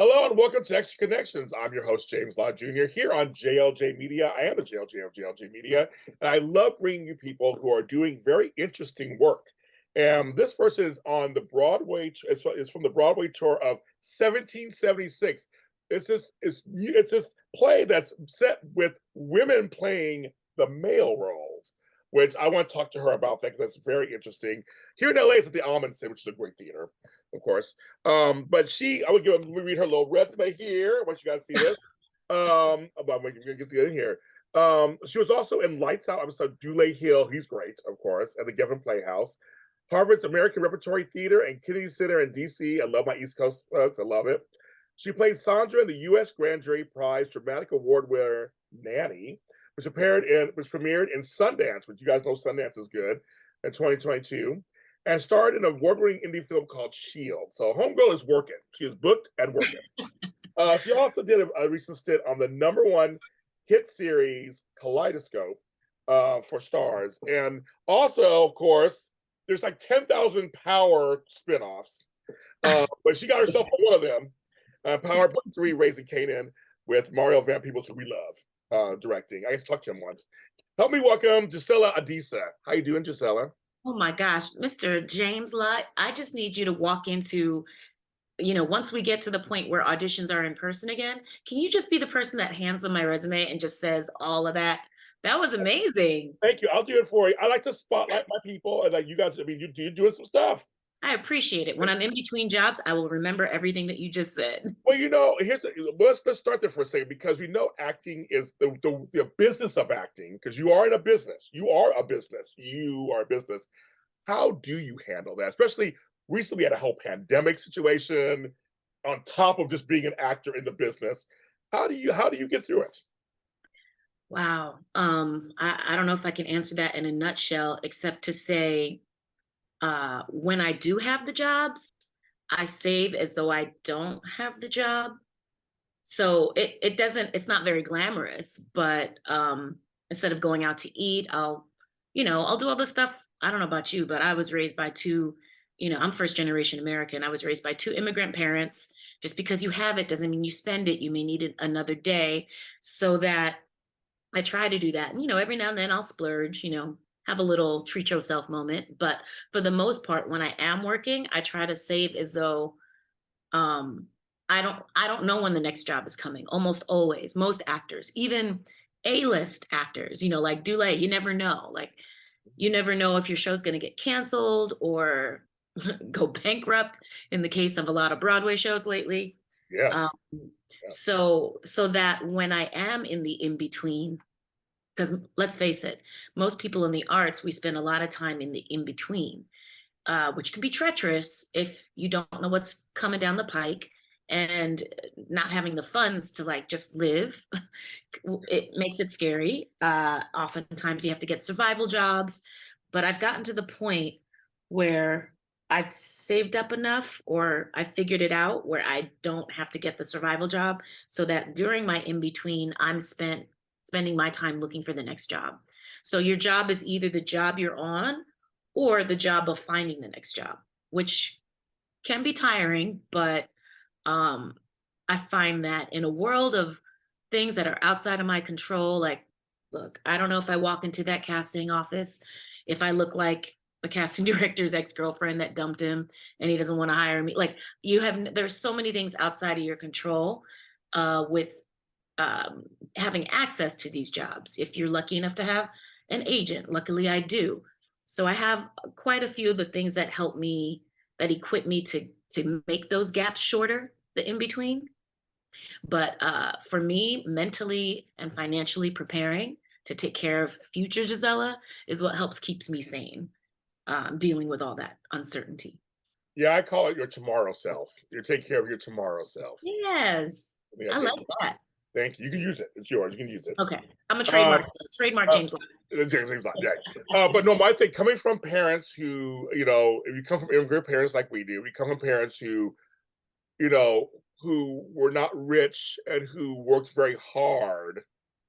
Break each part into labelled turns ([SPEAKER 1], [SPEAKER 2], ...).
[SPEAKER 1] Hello and welcome to Extra Connections. I'm your host, James Lott Jr., here on JLJ Media. I am the JLJ of JLJ Media, and I love bringing you people who are doing very interesting work. And this person is on the Broadway, it's from the Broadway tour of 1776. It's this play that's set with women playing the male roles, which I want to talk to her about that because that's very interesting. Here in LA, it's at the Ahmanson, which is a great theater, of course. I would let me read her little resume here. I want you guys to see this. About when you get to get in here. She was also in Lights Out episode Dulé Hill. He's great, of course, at the Geffen Playhouse. Harvard's American Repertory Theater and Kennedy Center in DC. I love my East Coast folks. I love it. She played Sandra in the U.S. Grand Jury Prize Dramatic Award winner Nanny, which premiered in Sundance, which you guys know Sundance is good, in 2022, and starred in an award-winning indie film called Shield. So Homegirl is working. She is booked and working. She also did a recent stint on the #1 hit series Kaleidoscope for Starz. And also, of course, there's like 10,000 Power spinoffs. But she got herself on one of them. Power Book 3, Raising Kanan, with Mario Van Peebles, who we love, directing. I talked to him once. Help me welcome Gisela Adisa. How you doing, Gisela?
[SPEAKER 2] Oh my gosh, Mr. James Lott, I just need you to walk into, once we get to the point where auditions are in person again, can you just be the person that hands them my resume and just says all of that? That was amazing.
[SPEAKER 1] Thank you. I'll do it for you. I like to spotlight my people, and like you guys, I mean, you're doing some stuff.
[SPEAKER 2] I appreciate it. When I'm in between jobs, I will remember everything that you just said.
[SPEAKER 1] Well, let's start there for a second because we know acting is the business of acting because you are in a business. You are a business. You are a business. How do you handle that? Especially recently, we had a whole pandemic situation on top of just being an actor in the business. How do you get through it?
[SPEAKER 2] Wow. I don't know if I can answer that in a nutshell, except to say, when I do have the jobs, I save as though I don't have the job. So it's not very glamorous, but instead of going out to eat, I'll do all the stuff. I don't know about you, but I was raised by two, I'm first generation American. I was raised by two immigrant parents. Just because you have it doesn't mean you spend it. You may need it another day. So that I try to do that. And, every now and then I'll splurge, have a little treat yourself moment. But for the most part, when I am working, I try to save as though um I don't know when the next job is coming. Almost always. Most actors, even A-list actors, like Dulé, you never know. Like you never know if your show's going to get canceled or go bankrupt in the case of a lot of Broadway shows lately. Um,
[SPEAKER 1] Yes. Yeah.
[SPEAKER 2] so that when I am in the in between, because let's face it, most people in the arts, we spend a lot of time in the in between, which can be treacherous if you don't know what's coming down the pike and not having the funds to like just live. It makes it scary. Oftentimes you have to get survival jobs, but I've gotten to the point where I've saved up enough or I figured it out where I don't have to get the survival job so that during my in between, I'm spending my time looking for the next job. So your job is either the job you're on or the job of finding the next job, which can be tiring, but um, I find that in a world of things that are outside of my control, like, look, I don't know if I walk into that casting office, if I look like the casting director's ex-girlfriend that dumped him and he doesn't want to hire me. Like there's so many things outside of your control with having access to these jobs. If you're lucky enough to have an agent, luckily I do. So I have quite a few of the things that help me, that equip me to make those gaps shorter, the in between. But for me, mentally and financially preparing to take care of future Gisela is what helps keeps me sane, dealing with all that uncertainty.
[SPEAKER 1] Yeah, I call it your tomorrow self. You take care of your tomorrow self.
[SPEAKER 2] Yes,
[SPEAKER 1] Yeah,
[SPEAKER 2] I like that.
[SPEAKER 1] thank you. You can use it. It's yours. You can use it.
[SPEAKER 2] Okay, I'm a
[SPEAKER 1] Uh,
[SPEAKER 2] trademark
[SPEAKER 1] uh,
[SPEAKER 2] James Lott.
[SPEAKER 1] James Lott, yeah. But no, my thing coming from parents who, if you come from immigrant parents like we do, we come from parents you know, who were not rich and who worked very hard.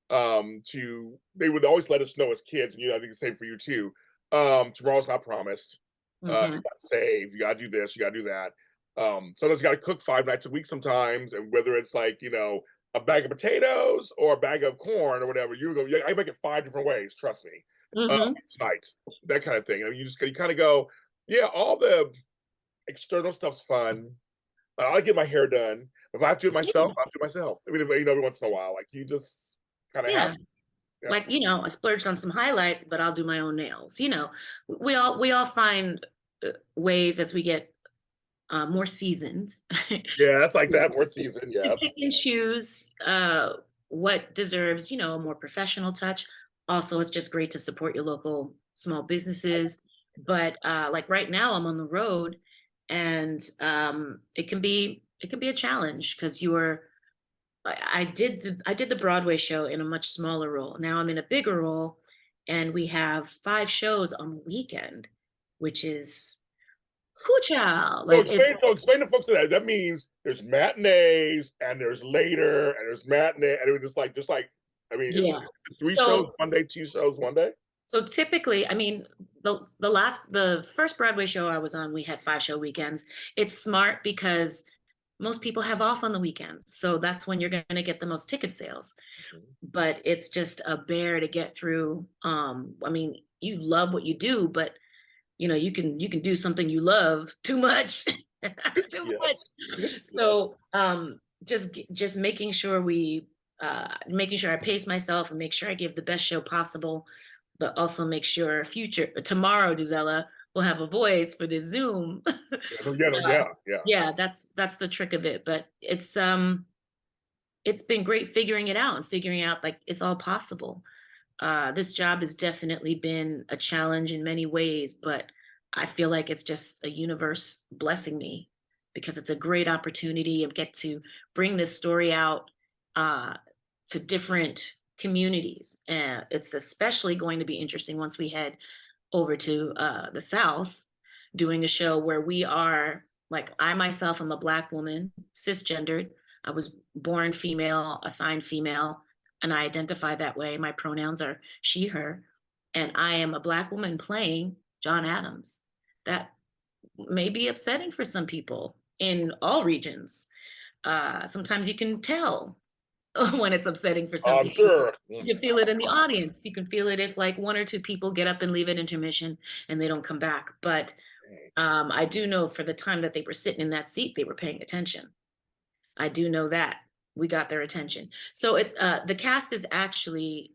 [SPEAKER 1] They would always let us know as kids, and I think the same for you too. Tomorrow's not promised. You
[SPEAKER 2] Hmm.
[SPEAKER 1] got to save. You got to do this. You got to do that. Sometimes you got to cook 5 nights a week sometimes, and whether it's like a bag of potatoes or a bag of corn or whatever, you go. Yeah, I make it 5 different ways. Trust me,
[SPEAKER 2] Hmm.
[SPEAKER 1] tonight, that kind of thing. I mean, you kind of go, yeah, all the external stuff's fun. I get my hair done. If I have to do it myself,
[SPEAKER 2] Yeah,
[SPEAKER 1] I'll do it myself. I mean, if, every once in a while, like you just kind of have,
[SPEAKER 2] yeah.
[SPEAKER 1] yeah,
[SPEAKER 2] Like, I splurged on some highlights, but I'll do my own nails. We all find ways as we get more seasoned
[SPEAKER 1] yeah, that's like
[SPEAKER 2] to
[SPEAKER 1] that more season,
[SPEAKER 2] pick
[SPEAKER 1] yes.
[SPEAKER 2] and choose what deserves, a more professional touch. Also, it's just great to support your local small businesses. But like right now, I'm on the road, and it can be a challenge because I did the Broadway show in a much smaller role. Now I'm in a bigger role, and we have 5 shows on the weekend, which is hoo
[SPEAKER 1] So
[SPEAKER 2] like it's
[SPEAKER 1] explain to folks that means there's matinees and there's later and there's matinee and it was just like I mean, is
[SPEAKER 2] yeah.
[SPEAKER 1] it 3 shows
[SPEAKER 2] So
[SPEAKER 1] one day, 2 shows one day?
[SPEAKER 2] So typically, I mean, the first Broadway show I was on, we had 5 show weekends. It's smart because most people have off on the weekends, so that's when you're going to get the most ticket sales.
[SPEAKER 1] Mhm.
[SPEAKER 2] But it's just a bear to get through. I mean, you love what you do, but you can do something you love too much, too
[SPEAKER 1] Yes.
[SPEAKER 2] much.
[SPEAKER 1] Yes.
[SPEAKER 2] So just making sure I pace myself and make sure I give the best show possible, but also make sure future tomorrow, Gisela, will have a voice for this Zoom.
[SPEAKER 1] Yeah, no, yeah, no, yeah, yeah.
[SPEAKER 2] Yeah, that's the trick of it. But it's been great figuring it out and figuring out like it's all possible. This job has definitely been a challenge in many ways, but I feel like it's just a universe blessing me because it's a great opportunity and get to bring this story out uh, to different communities. And it's especially going to be interesting once we head over to the South, doing a show where we are like I myself am a Black woman, cisgendered. I was born female, assigned female, and I identify that way. My pronouns are she, her, and I am a Black woman playing John Adams. That may be upsetting for some people in all regions. Sometimes you can tell when it's upsetting for some
[SPEAKER 1] I'm
[SPEAKER 2] people.
[SPEAKER 1] sure.
[SPEAKER 2] You can feel it in the audience. You can feel it if like 1 or 2 people get up and leave at intermission and they don't come back. But I do know for the time that they were sitting in that seat, they were paying attention. I do know that we got their attention. So the cast is actually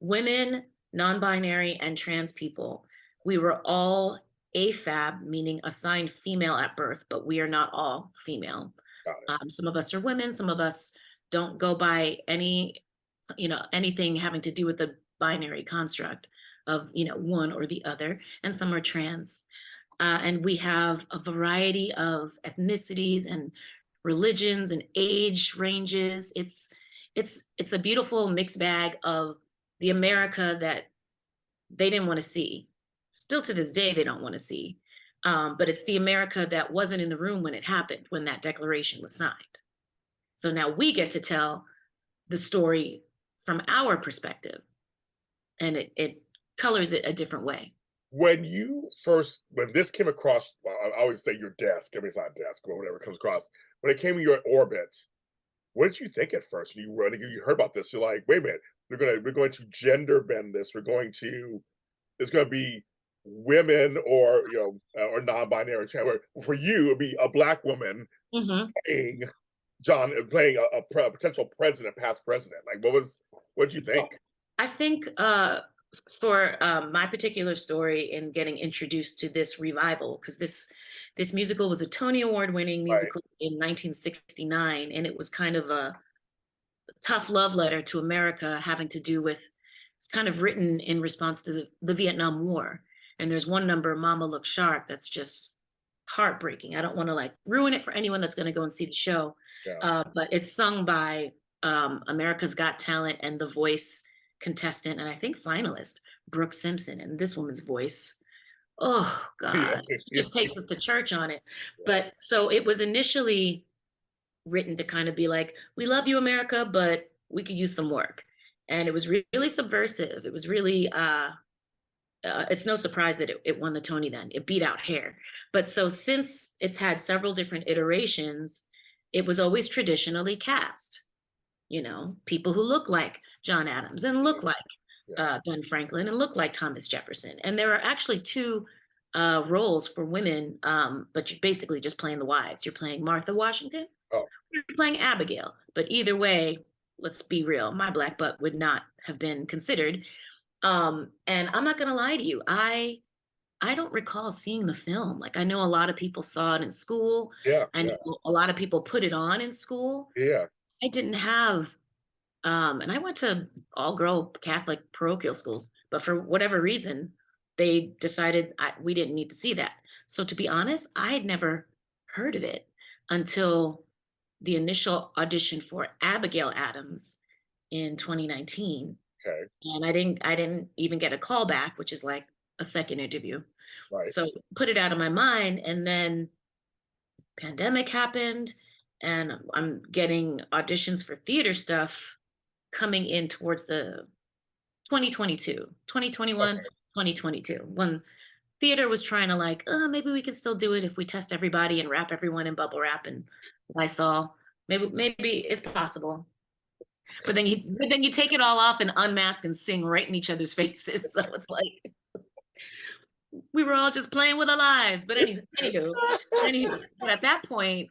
[SPEAKER 2] women, non-binary, and trans people. We were all AFAB, meaning assigned female at birth, but we are not all female.
[SPEAKER 1] Got it.
[SPEAKER 2] Some of us are women. Some of us don't go by anything having to do with the binary construct of one or the other, and some are trans. And we have a variety of ethnicities and religions and age ranges. It's a beautiful mixed bag of the America that they didn't want to see. Still to this day, they don't want to see. But it's the America that wasn't in the room when it happened, when that declaration was signed. So now we get to tell the story from our perspective, and it colors it a different way.
[SPEAKER 1] When this came across, well, I always say your desk. I mean, it's not desk, but whatever comes across. When it came in your orbit, what did you think at first? You heard about this. You're like, wait a minute, we're going to gender bend this. It's going to be women or or non-binary. For you, it'd be a Black woman
[SPEAKER 2] Hmm.
[SPEAKER 1] playing playing a potential president, past president. Like, what did you think?
[SPEAKER 2] I think for my particular story in getting introduced to this revival, because this musical was a Tony Award winning
[SPEAKER 1] Right.
[SPEAKER 2] musical in 1969, and it was kind of a tough love letter to America, having to do with it's kind of written in response to the Vietnam War. And there's one number, Mama Look Sharp, that's just heartbreaking. I don't want to like ruin it for anyone that's going to go and see the show,
[SPEAKER 1] Yeah.
[SPEAKER 2] but it's sung by America's Got Talent and The Voice contestant, and I think finalist, Brooke Simpson. And this woman's voice, oh
[SPEAKER 1] Yeah.
[SPEAKER 2] God, she just takes us to church on it.
[SPEAKER 1] Yeah.
[SPEAKER 2] But so it was initially written to kind of be like, we love you, America, but we could use some work. And it was really subversive. It was really it's no surprise that it won the Tony then. It beat out Hair. But so since it's had several different iterations, it was always traditionally cast, you know, people who look like John Adams and look like Ben Franklin and look like Thomas Jefferson. And there are actually two roles for women, but you're basically just playing the wives. You're playing Martha Washington,
[SPEAKER 1] Oh,
[SPEAKER 2] you're playing Abigail. But either way, let's be real, my black butt would not have been considered. And I'm not gonna lie to you, I don't recall seeing the film. Like I know a lot of people saw it in school.
[SPEAKER 1] yeah,
[SPEAKER 2] I
[SPEAKER 1] yeah,
[SPEAKER 2] know a lot of people put it on in school.
[SPEAKER 1] yeah.
[SPEAKER 2] I didn't have and I went to all girl Catholic parochial schools, but for whatever reason, they decided we didn't need to see that. So to be honest, I had never heard of it until the initial audition for Abigail Adams in 2019.
[SPEAKER 1] Okay,
[SPEAKER 2] And I didn't even get a call back, which is like a second interview.
[SPEAKER 1] right.
[SPEAKER 2] So put it out of my mind. And then pandemic happened and I'm getting auditions for theater stuff coming in towards the 2022, 2021,
[SPEAKER 1] Okay.
[SPEAKER 2] 2022, when theater was trying to like, oh, maybe we can still do it if we test everybody and wrap everyone in bubble wrap and Lysol. Maybe it's possible. But then you take it all off and unmask and sing right in each other's faces. So it's like we were all just playing with our lives. But anywho, but at that point,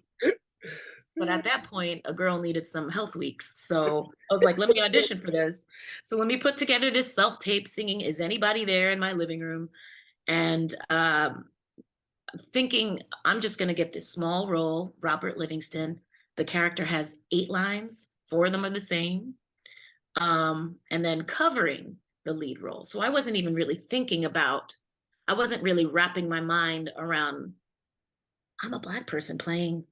[SPEAKER 2] a girl needed some health weeks. So I was like, let me audition for this. So let me put together this self-tape singing Is Anybody There in my living room. And thinking I'm just going to get this small role, Robert Livingston. The character has 8 lines, 4 of them are the same. And then covering the lead role. So I wasn't even really I wasn't really wrapping my mind around, I'm a black person playing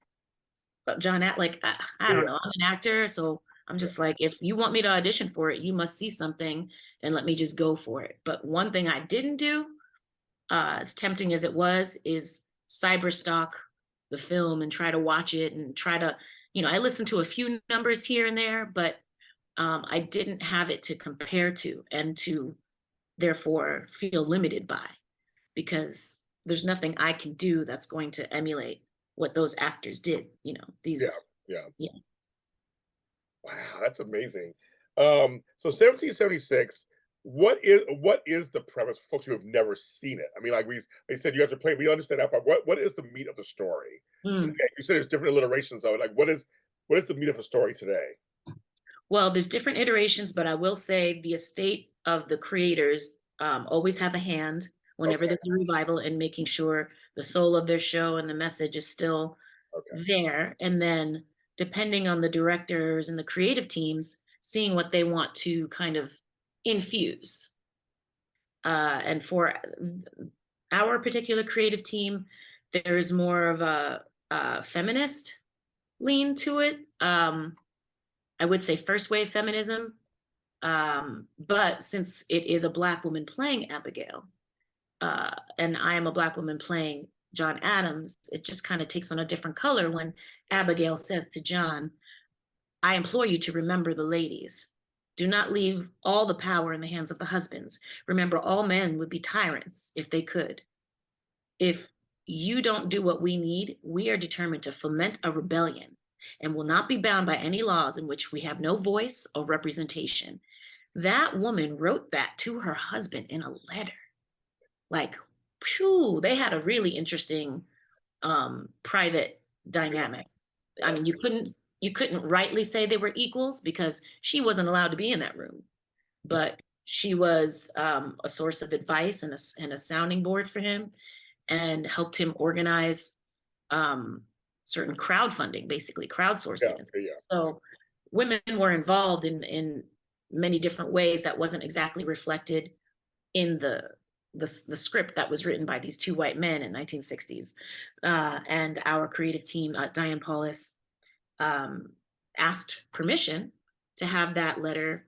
[SPEAKER 2] John like I
[SPEAKER 1] Yeah,
[SPEAKER 2] don't know, I'm an actor, so I'm
[SPEAKER 1] yeah,
[SPEAKER 2] just like, if you want me to audition for it, you must see something and let me just go for it. But one thing I didn't do, as tempting as it was, is cyber stalk the film and try to watch it and try to, I listened to a few numbers here and there, but I didn't have it to compare to and to therefore feel limited by, because there's nothing I can do that's going to emulate what those actors did,
[SPEAKER 1] yeah,
[SPEAKER 2] these,
[SPEAKER 1] yeah.
[SPEAKER 2] yeah.
[SPEAKER 1] Wow, that's amazing. So 1776, what is the premise for folks who have never seen it? I mean, like they said, you guys are playing, we understand that, but what is the meat of the story today?
[SPEAKER 2] Mm.
[SPEAKER 1] You said there's different alliterations of it. Like, what is the meat of the story today?
[SPEAKER 2] Well, there's different iterations, but I will say the estate of the creators always have a hand whenever
[SPEAKER 1] Okay,
[SPEAKER 2] there's a revival and making sure the soul of their show and the message is still
[SPEAKER 1] okay,
[SPEAKER 2] there. And then depending on the directors and the creative teams, seeing what they want to kind of infuse. And for our particular creative team, there is more of a feminist lean to it. I would say first wave feminism. But since it is a Black woman playing Abigail, and I am a Black woman playing John Adams, it just kind of takes on a different color when Abigail says to John, I implore you to remember the ladies. Do not leave all the power in the hands of the husbands. Remember, all men would be tyrants if they could. If you don't do what we need, we are determined to foment a rebellion and will not be bound by any laws in which we have no voice or representation. That woman wrote that to her husband in a letter. Like, phew, they had a really interesting private dynamic. I
[SPEAKER 1] yeah,
[SPEAKER 2] mean, you couldn't rightly say they were equals because she wasn't allowed to be in that room, but she was a source of advice and a sounding board for him, and helped him organize certain crowdfunding, basically
[SPEAKER 1] yeah,
[SPEAKER 2] crowdsourcing. And
[SPEAKER 1] yeah.
[SPEAKER 2] so women were involved in many different ways that wasn't exactly reflected in the script that was written by these 2 white men in 1960s. And our creative team, Diane Paulus, asked permission to have that letter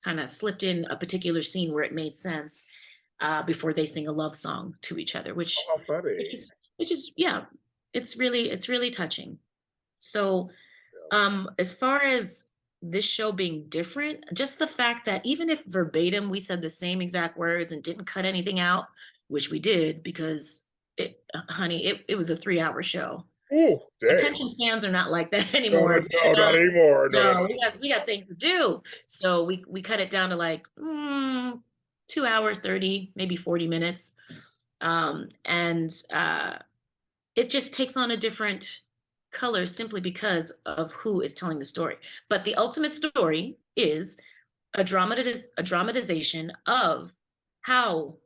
[SPEAKER 2] kind of slipped in a particular scene where it made sense, before they sing a love song to each other,
[SPEAKER 1] Oh,
[SPEAKER 2] which
[SPEAKER 1] how funny.
[SPEAKER 2] which is yeah, it's really touching. So as far as this show being different, just the fact that even if verbatim we said the same exact words and didn't cut anything out, which we did because honey, it was a 3-hour show.
[SPEAKER 1] Ooh, dang.
[SPEAKER 2] Attention spans are not like that
[SPEAKER 1] No,
[SPEAKER 2] anymore.
[SPEAKER 1] no, not anymore. No, no,
[SPEAKER 2] No,
[SPEAKER 1] no.
[SPEAKER 2] we got things to do. So we cut it down to like 2 hours, 30, maybe 40 minutes. And it just takes on a different color simply because of who is telling the story. But the ultimate story is a dramatization of how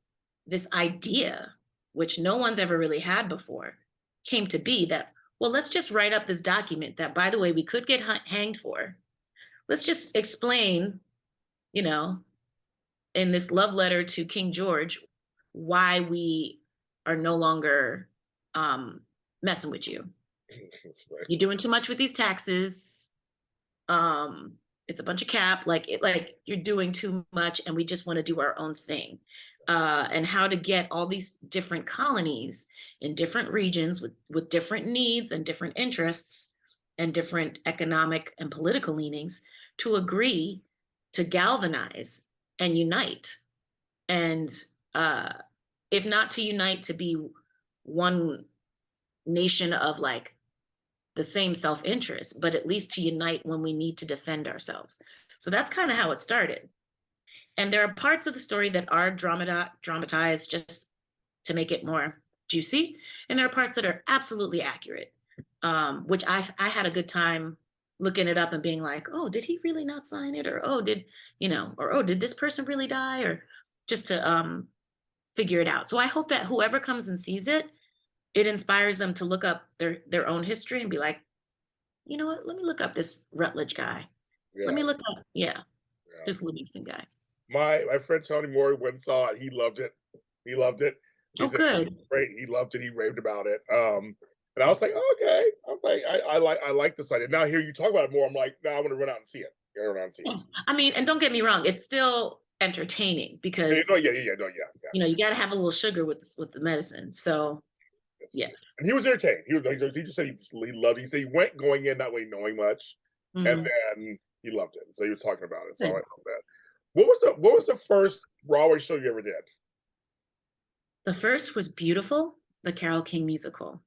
[SPEAKER 2] this idea, which no one's ever really had before, came to be. That, well, let's just write up this document that, by the way, we could get hanged for. Let's just explain, you know, in this love letter to King George, why we are no longer messing with you.
[SPEAKER 1] Right.
[SPEAKER 2] You're doing too much with these taxes. It's a bunch of cap. Like you're doing too much, and we just want to do our own thing. And how to get all these different colonies in different regions with different needs and different interests and different economic and political leanings to agree to galvanize and unite. And if not to unite to be one nation of like the same self-interest, but at least to unite when we need to defend ourselves. So that's kind of how it started. And there are parts of the story that are dramatized just to make it more juicy. And there are parts that are absolutely accurate, which I had a good time looking it up and being like, oh, did he really not sign it? Or, oh, did this person really die? Or just to figure it out. So I hope that whoever comes and sees it, it inspires them to look up their own history and be like, you know what, let me look up this Rutledge guy.
[SPEAKER 1] Yeah.
[SPEAKER 2] Let me look up, this Livingston guy.
[SPEAKER 1] My friend Tony Mori went and saw it. He loved it. He loved it. He said,
[SPEAKER 2] Good.
[SPEAKER 1] great. He loved it. He raved about it. And I was like, oh, okay. I was like, I like this idea. Now, here you talk about it more. I'm like, now I'm going to run out and see it. Run out and see it.
[SPEAKER 2] I mean, and don't get me wrong, it's still entertaining because
[SPEAKER 1] yeah.
[SPEAKER 2] You got to have a little sugar with the medicine. So yes.
[SPEAKER 1] And he was entertained. He just said he loved it. He said he went going in not really knowing much, and then he loved it. So he was talking about it. So I love that. What was the first Broadway show you ever did?
[SPEAKER 2] The first was Beautiful, the Carole King musical.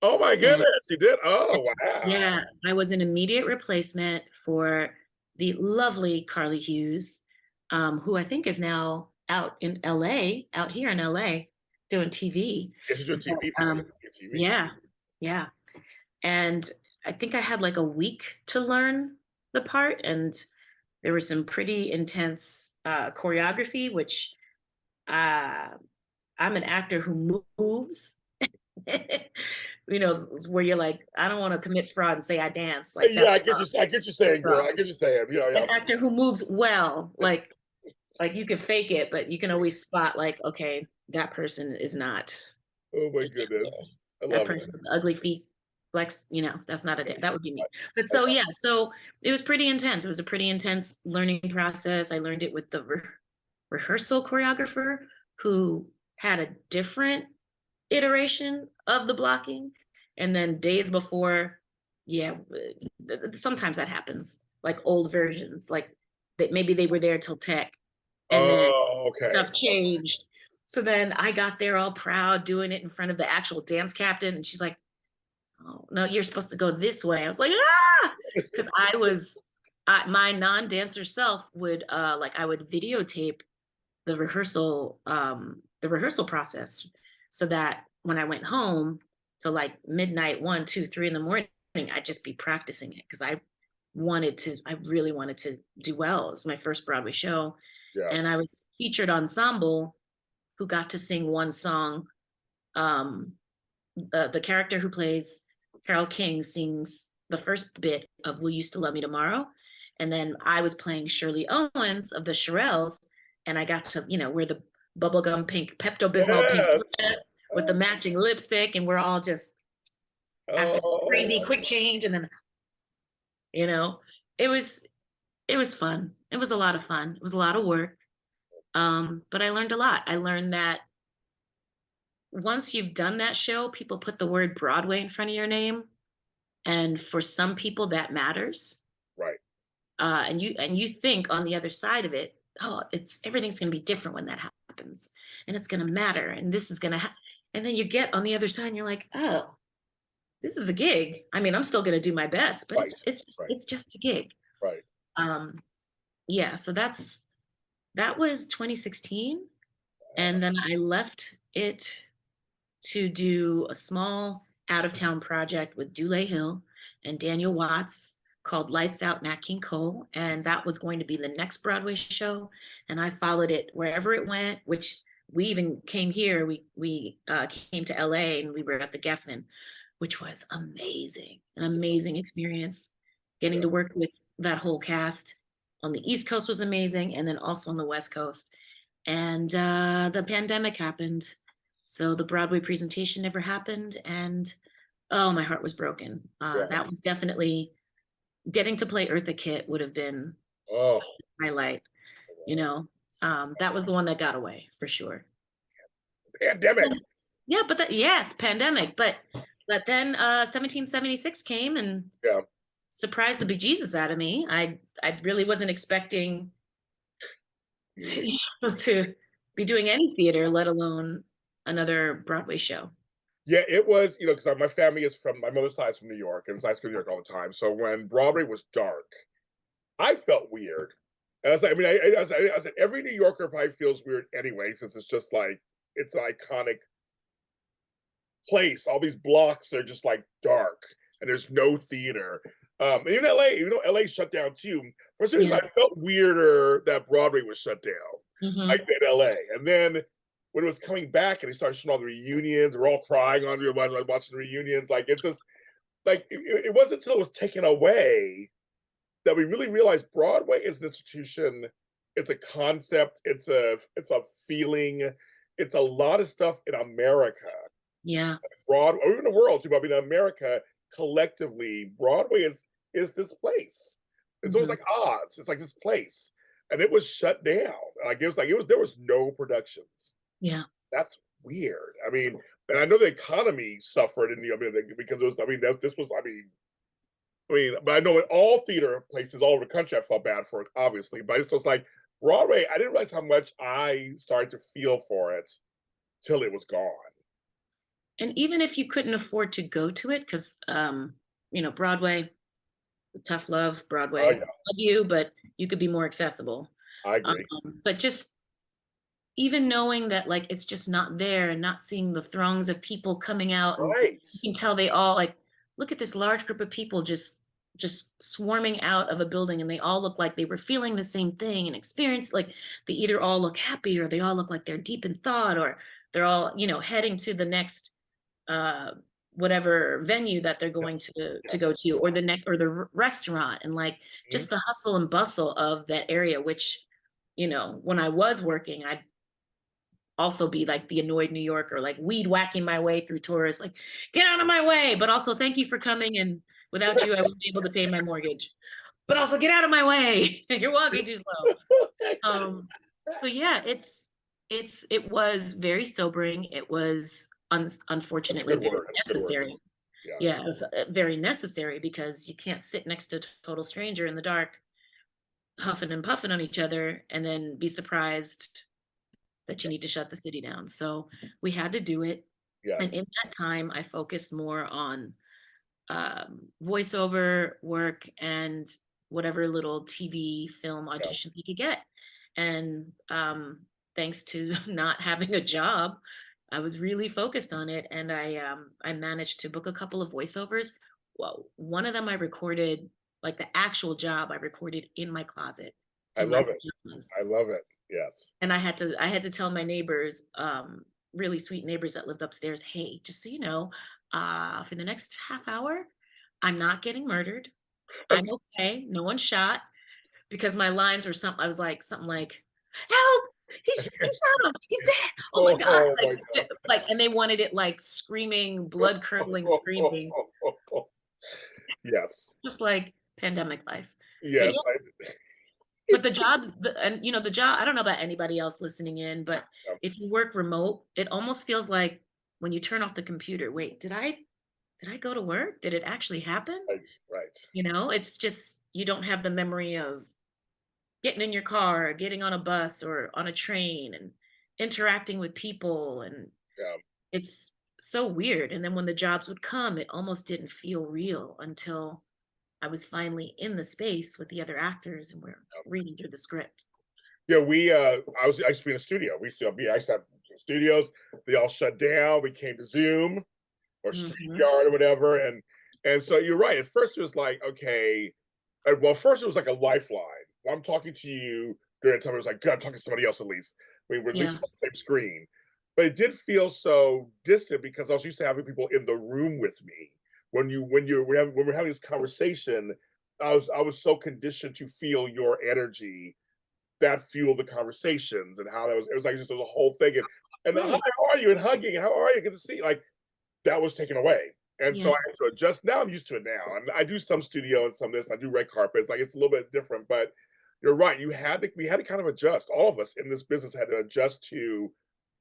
[SPEAKER 1] Oh my goodness, you did? Oh wow.
[SPEAKER 2] Yeah, I was an immediate replacement for the lovely Carly Hughes, who I think is now out here in LA, doing TV.
[SPEAKER 1] Yeah, she's doing TV.
[SPEAKER 2] Yeah. And I think I had like a week to learn the part, and there was some pretty intense choreography, which I'm an actor who moves. Where you're like, I don't want to commit fraud and say I dance. Like,
[SPEAKER 1] yeah, I get you saying, girl. I get you saying.
[SPEAKER 2] An actor who moves well, like you can fake it, but you can always spot like, okay, that person is not.
[SPEAKER 1] Oh my goodness,
[SPEAKER 2] that person with ugly feet, flex. That's not that would be me. But so it was pretty intense. It was a pretty intense learning process. I learned it with the rehearsal choreographer who had a different iteration of the blocking, and then days before, sometimes that happens, like old versions, like that maybe they were there till tech, and then stuff changed. So then I got there all proud doing it in front of the actual dance captain, and she's like, oh no, you're supposed to go this way. I was like, because my non-dancer self would I would videotape the rehearsal process, so that when I went home to like midnight, 1, 2, 3 in the morning, I'd just be practicing it because I really wanted to do well. It was my first Broadway show. Yeah. And I was featured ensemble who got to sing one song. The character who plays Carole King sings the first bit of Will You Still Love Me Tomorrow? And then I was playing Shirley Owens of the Shirelles, and I got to, wear the bubblegum pink, Pepto-Bismol pink dress with the matching lipstick, and we're all just after this crazy quick change, and then, it was fun. It was a lot of fun. It was a lot of work. But I learned a lot. I learned that once you've done that show, people put the word Broadway in front of your name. And for some people that matters.
[SPEAKER 1] Right.
[SPEAKER 2] And you think on the other side of it, oh, it's everything's going to be different when that happens, and it's going to matter, and this is going to and then you get on the other side and you're like, oh, this is a gig. I mean, I'm still going to do my best, but
[SPEAKER 1] Right. Right.
[SPEAKER 2] it's just a gig.
[SPEAKER 1] Right.
[SPEAKER 2] um yeah, so that was 2016, and then I left it to do a small out of town project with Dulé Hill and Daniel Watts called Lights Out Nat King Cole. And that was going to be the next Broadway show. And I followed it wherever it went, which we even came here. We came to LA and we were at the Geffen, which was amazing, an amazing experience. Getting
[SPEAKER 1] Yeah.
[SPEAKER 2] to work with that whole cast on the East Coast was amazing, and then also on the West Coast. And the pandemic happened, so the Broadway presentation never happened, and oh, my heart was broken.
[SPEAKER 1] Yeah.
[SPEAKER 2] That was definitely getting to play Eartha Kitt would have been
[SPEAKER 1] Oh,
[SPEAKER 2] such a highlight, you know. That was the one that got away for sure.
[SPEAKER 1] pandemic.
[SPEAKER 2] Yeah, but that, yes, pandemic, but then 1776 came and
[SPEAKER 1] Yeah.
[SPEAKER 2] surprised the bejesus out of me. I really wasn't expecting to, to be doing any theater, let alone another Broadway show.
[SPEAKER 1] Yeah, it was, because my family is from my mother's side's from New York, and so I school in New York all the time. So when Broadway was dark, I felt weird. And I was like, I mean, I said every New Yorker probably feels weird anyway, since it's just like it's an iconic place. All these blocks are just like dark, and there's no theater. And even LA, LA shut down too. For some reason,
[SPEAKER 2] Yeah.
[SPEAKER 1] I felt weirder that Broadway was shut down,
[SPEAKER 2] Mhm.
[SPEAKER 1] like in LA. And then when it was coming back and they started showing all the reunions, we're all crying on watching the reunions. Like it's just like it wasn't until it was taken away that we really realized Broadway is an institution. It's a concept. It's a feeling. It's a lot of stuff in America.
[SPEAKER 2] Yeah.
[SPEAKER 1] Broadway, or even the world too. But I mean, America collectively, Broadway is this place. It's almost
[SPEAKER 2] Mhm.
[SPEAKER 1] like Oz. It's like this place, and it was shut down. Like it was there was no productions.
[SPEAKER 2] Yeah.
[SPEAKER 1] That's weird. I mean, and I know the economy suffered in because it was. I mean, this was. But I know in all theater places all over the country, I felt bad for it, obviously. But it's just like Broadway. I didn't realize how much I started to feel for it till it was gone.
[SPEAKER 2] And even if you couldn't afford to go to it, because Broadway, tough love,
[SPEAKER 1] Oh
[SPEAKER 2] Broadway,
[SPEAKER 1] yeah,
[SPEAKER 2] love you, but you could be more accessible.
[SPEAKER 1] I agree.
[SPEAKER 2] But just even knowing that like it's just not there and not seeing the throngs of people coming out, and
[SPEAKER 1] Right.
[SPEAKER 2] you can tell they all like look at this large group of people just swarming out of a building, and they all look like they were feeling the same thing and experience, like they either all look happy or they all look like they're deep in thought, or they're all heading to the next uh whatever venue that they're going
[SPEAKER 1] Yes.
[SPEAKER 2] to go
[SPEAKER 1] Yes.
[SPEAKER 2] to, or the next, or the restaurant, and like
[SPEAKER 1] Mhm.
[SPEAKER 2] just the hustle and bustle of that area, which when I was working, I'd also be like the annoyed New Yorker, like weed whacking my way through tourists, like, get out of my way. But also, thank you for coming. And without you, I wasn't able to pay my mortgage. But also, get out of my way. You're walking too slow. So yeah, it was very sobering. It was
[SPEAKER 1] That's a
[SPEAKER 2] unfortunately
[SPEAKER 1] good
[SPEAKER 2] very
[SPEAKER 1] word. That's a good word.
[SPEAKER 2] necessary.
[SPEAKER 1] Yeah.
[SPEAKER 2] Yeah, it was very necessary, because you can't sit next to a total stranger in the dark, huffing and puffing on each other, and then be surprised that you need to shut the city down. So we had to do it. And
[SPEAKER 1] Yes.
[SPEAKER 2] in that time, I focused more on voiceover work and whatever little TV film
[SPEAKER 1] Yeah.
[SPEAKER 2] auditions we could get. And thanks to not having a job, I was really focused on it, and I managed to book a couple of voiceovers. Well, one of them I recorded, like the actual job, I recorded in my closet
[SPEAKER 1] I
[SPEAKER 2] in my
[SPEAKER 1] love it.
[SPEAKER 2] pajamas.
[SPEAKER 1] I love it. Yes.
[SPEAKER 2] And I had to tell my neighbors, really sweet neighbors that lived upstairs, hey, just so you know, for the next half hour, I'm not getting murdered.
[SPEAKER 1] Oh,
[SPEAKER 2] I'm okay. No one shot, because my lines were something. I was like something like, "Help! He shot him. He's dead. Oh my god!"
[SPEAKER 1] oh my
[SPEAKER 2] Like, and they wanted it like screaming, blood curdling screaming,
[SPEAKER 1] God. Yes.
[SPEAKER 2] just like pandemic life. But
[SPEAKER 1] Yes.
[SPEAKER 2] yeah, but the jobs, and the job. I don't know about anybody else listening in, but
[SPEAKER 1] Yeah.
[SPEAKER 2] if you work remote, it almost feels like when you turn off the computer. Wait, did I? did I go to work? Did it actually happen?
[SPEAKER 1] Right, right.
[SPEAKER 2] You know, it's just you don't have the memory of getting in your car, or getting on a bus or on a train and interacting with people, and
[SPEAKER 1] Yeah.
[SPEAKER 2] it's so weird. And then when the jobs would come, it almost didn't feel real until I was finally in the space with the other actors and we're reading through the script.
[SPEAKER 1] Yeah, I used to be in a studio. I used to have studios. They all shut down. We came to Zoom or
[SPEAKER 2] Hmm.
[SPEAKER 1] StreamYard or whatever, and so you're right. At first, it was like, okay, well, first it was like a lifeline. When I'm talking to you during the time, it was like, God, I'm talking to somebody else at least. We were at least
[SPEAKER 2] Yeah.
[SPEAKER 1] on the same screen, but it did feel so distant because I was used to having people in the room with me. When we're having this conversation, I was so conditioned to feel your energy that fueled the conversations and how that was. It was like just the whole thing, and hi,
[SPEAKER 2] Right.
[SPEAKER 1] how are you, and hugging, and how are you, good to see you. Like that was taken away. And so
[SPEAKER 2] Yeah.
[SPEAKER 1] I had to adjust. Now I'm used to it now. I do some studio and some of this. I do red carpets. Like it's a little bit different, but you're right. We had to kind of adjust. All of us in this business had to adjust to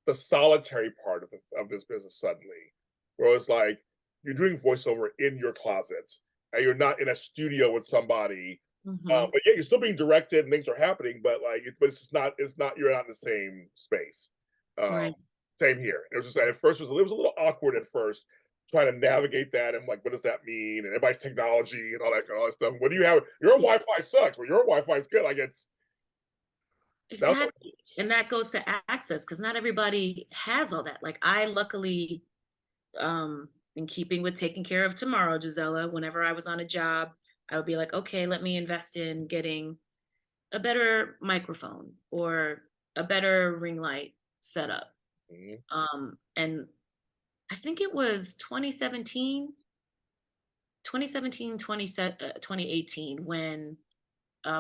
[SPEAKER 1] the solitary part of this business suddenly, where it's like you're doing voiceover in your closet and you're not in a studio with somebody.
[SPEAKER 2] Hmm.
[SPEAKER 1] But yeah, you're still being directed and things are happening, but but it's not, you're not in the same space. Um,
[SPEAKER 2] Right.
[SPEAKER 1] Same here. It was just at first it was a little awkward at first trying to navigate that and like, what does that mean? And everybody's technology and all that stuff. What do you have? Your
[SPEAKER 2] Yeah.
[SPEAKER 1] Wi-Fi sucks, but your Wi-Fi is good. Like that was
[SPEAKER 2] Exactly. And that goes to access because not everybody has all that. Like I luckily, in keeping with taking care of tomorrow, Gisela, whenever I was on a job, I would be like, okay, let me invest in getting a better microphone or a better ring light setup.
[SPEAKER 1] Mhm.
[SPEAKER 2] And I think it was 2018 when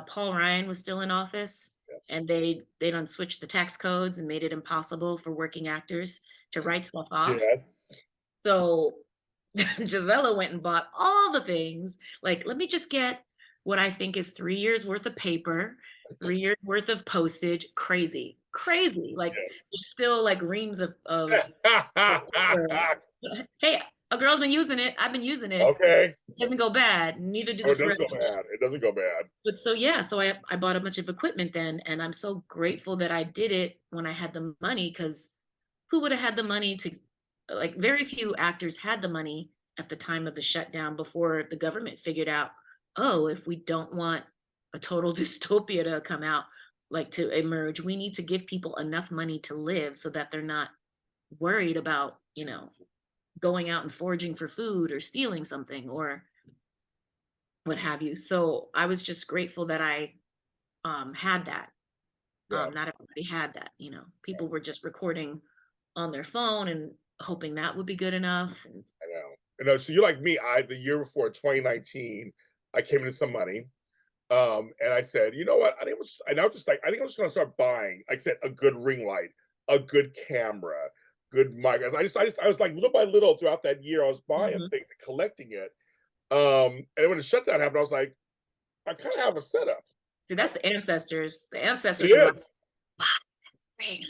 [SPEAKER 2] Paul Ryan was still in office,
[SPEAKER 1] Yes.
[SPEAKER 2] and they done switched the tax codes and made it impossible for working actors to write stuff off.
[SPEAKER 1] Yes.
[SPEAKER 2] So Gisela went and bought all the things. Like, let me just get what I think is 3 years worth of paper, 3 years worth of postage. Crazy, crazy. Like
[SPEAKER 1] Yes.
[SPEAKER 2] there's still like reams of paper. Hey, a girl's been using it. I've been using it.
[SPEAKER 1] Okay.
[SPEAKER 2] It doesn't go bad. Neither do
[SPEAKER 1] Oh,
[SPEAKER 2] the
[SPEAKER 1] it doesn't go
[SPEAKER 2] forensics.
[SPEAKER 1] bad. It doesn't go bad.
[SPEAKER 2] But so yeah, so I bought a bunch of equipment then, and I'm so grateful that I did it when I had the money, because who would have had the money to, like, very few actors had the money at the time of the shutdown before the government figured out, oh, if we don't want a total dystopia to come out, like to emerge, we need to give people enough money to live so that they're not worried about, going out and foraging for food or stealing something or what have you. So I was just grateful that I had that.
[SPEAKER 1] Yeah.
[SPEAKER 2] Not everybody had that. People were just recording on their phone and hoping that would be good enough. And
[SPEAKER 1] I know. So you're like me. The year before 2019, I came into some money. And I said, you know what? I was just like, I think I'm just gonna start buying, like I said, a good ring light, a good camera, good mic. I was like little by little throughout that year, I was buying
[SPEAKER 2] Mhm.
[SPEAKER 1] things and collecting it. And then when the shutdown happened, I was like, I kind of have a setup.
[SPEAKER 2] See, that's the ancestors. The ancestors are
[SPEAKER 1] It
[SPEAKER 2] like,
[SPEAKER 1] is.
[SPEAKER 2] wow, ring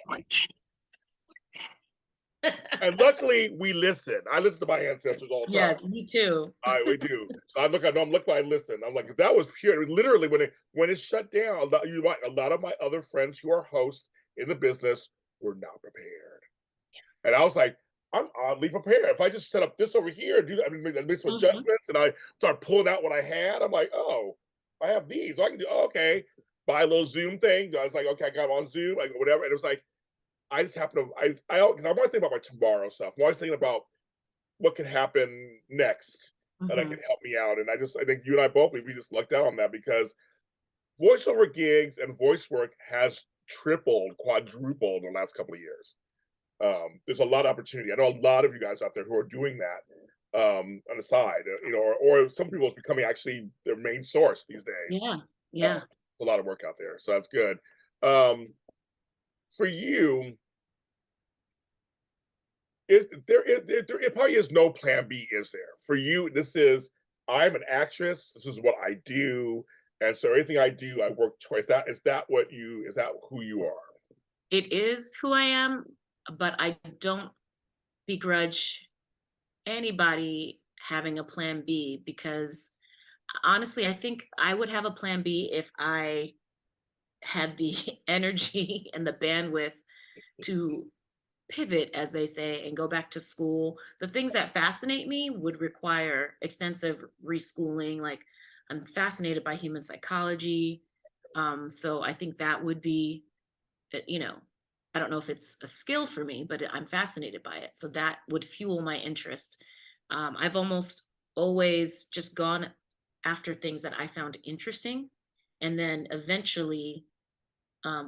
[SPEAKER 2] light.
[SPEAKER 1] And luckily we listen. I listen to my ancestors all the time.
[SPEAKER 2] Yes, me too.
[SPEAKER 1] We do. So I know I'm looking, I listen. I'm like, that was pure. Literally, when it shut down, you're right. A lot of my other friends who are hosts in the business were not prepared, and I was like, I'm oddly prepared. If I just set up this over here and do that, I mean, make some
[SPEAKER 2] Mhm.
[SPEAKER 1] adjustments, and I start pulling out what I had, I'm like, oh, I have these. So I can do, oh, okay. Buy a little Zoom thing. I was like, okay, I got on Zoom, like whatever. And it was like, I just happen to, because I'm always thinking about my tomorrow stuff. I'm always thinking about what could happen next that can
[SPEAKER 2] Mhm.
[SPEAKER 1] help me out. And I think you and I both, we just lucked out on that because voiceover gigs and voice work has tripled, quadrupled in the last couple of years. There's a lot of opportunity. I know a lot of you guys out there who are doing that on the side, or some people it's becoming actually their main source these days.
[SPEAKER 2] Yeah.
[SPEAKER 1] Uh,
[SPEAKER 2] Yeah.
[SPEAKER 1] a lot of work out there, so that's good. Um, for you, it probably is no plan B, is there? For you, this is, I'm an actress, this is what I do, and so everything I do, I work towards that. Is that who you are?
[SPEAKER 2] It is who I am, but I don't begrudge anybody having a plan B, because honestly, I think I would have a plan B if I had the energy and the bandwidth to pivot, as they say, and go back to school. The things that fascinate me would require extensive reschooling. Like, I'm fascinated by human psychology. So I think that would be, you know, I don't know if it's a skill for me, but I'm fascinated by it. So that would fuel my interest. I've almost always just gone after things that I found interesting, and then eventually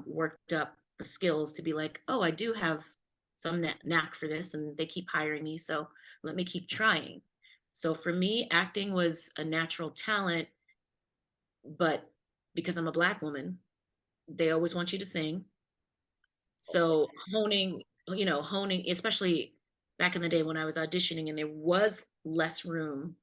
[SPEAKER 2] worked up the skills to be like, oh, I do have some knack for this, and they keep hiring me, so let me keep trying. So for me, acting was a natural talent, but because I'm a Black woman, they always want you to sing. So honing, especially back in the day when I was auditioning and there was less room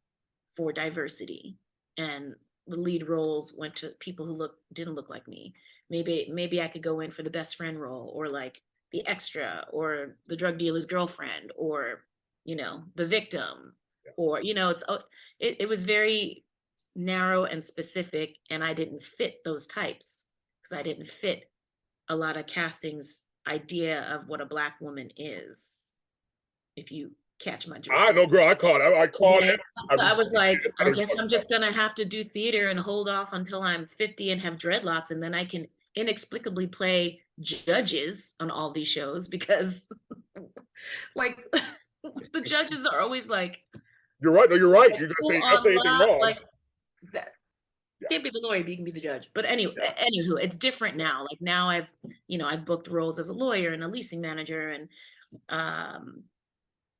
[SPEAKER 2] for diversity, and the lead roles went to people who didn't look like me. Maybe I could go in for the best friend role, or like the extra, or the drug dealer's girlfriend, or the victim, or it was very narrow and specific, and I didn't fit those types because I didn't fit a lot of castings idea of what a Black woman is, if you catch my
[SPEAKER 1] I
[SPEAKER 2] drift.
[SPEAKER 1] know, girl. I caught it. I caught
[SPEAKER 2] Yeah.
[SPEAKER 1] it.
[SPEAKER 2] So I was like,
[SPEAKER 1] I
[SPEAKER 2] I guess
[SPEAKER 1] respect
[SPEAKER 2] I'm just gonna have to do theater and hold off until I'm 50 and have dreadlocks, and then I can inexplicably play judges on all these shows, because like the judges are always like,
[SPEAKER 1] You're right. No, you're right.
[SPEAKER 2] like,
[SPEAKER 1] You're gonna
[SPEAKER 2] full
[SPEAKER 1] say not
[SPEAKER 2] on
[SPEAKER 1] say anything
[SPEAKER 2] love,
[SPEAKER 1] wrong.
[SPEAKER 2] like that.
[SPEAKER 1] Yeah.
[SPEAKER 2] Can't be the lawyer, but you can be the judge. But anyway,
[SPEAKER 1] Yeah.
[SPEAKER 2] anywho, it's different now. Like now I've booked roles as a lawyer and a leasing manager, and um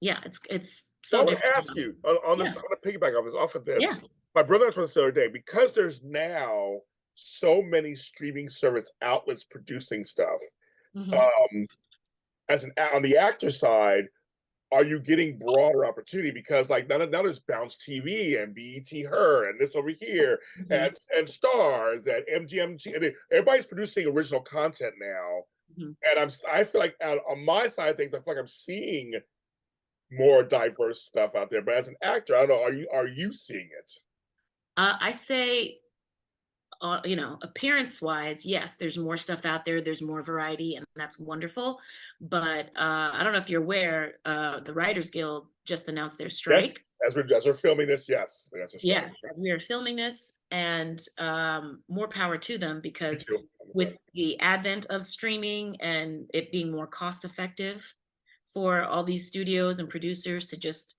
[SPEAKER 2] yeah, it's
[SPEAKER 1] So I
[SPEAKER 2] so
[SPEAKER 1] want to
[SPEAKER 2] different
[SPEAKER 1] ask
[SPEAKER 2] now.
[SPEAKER 1] you on
[SPEAKER 2] Yeah.
[SPEAKER 1] this. I want to piggyback off of this.
[SPEAKER 2] Yeah.
[SPEAKER 1] My brother asked me this the other day, because there's now so many streaming service outlets producing stuff.
[SPEAKER 2] Hmm.
[SPEAKER 1] Um, as an on the actor side, are you getting broader opportunity? Because like now there's Bounce TV and BET Her and this over here
[SPEAKER 2] Hmm.
[SPEAKER 1] and Stars and MGMT, and everybody's producing original content now.
[SPEAKER 2] Hmm.
[SPEAKER 1] And I feel like on my side of things, I feel like I'm seeing more diverse stuff out there. But as an actor, I don't know, are you seeing it?
[SPEAKER 2] I say, appearance wise, yes, there's more stuff out there. There's more variety, and that's wonderful. But I don't know if you're aware, the Writers Guild just announced their strike.
[SPEAKER 1] Yes, as we're filming this, yes, that's a strike.
[SPEAKER 2] Yes, as we are filming this, and more power to them,
[SPEAKER 1] Me
[SPEAKER 2] because
[SPEAKER 1] too.
[SPEAKER 2] with the advent of streaming and it being more cost effective for all these studios and producers to just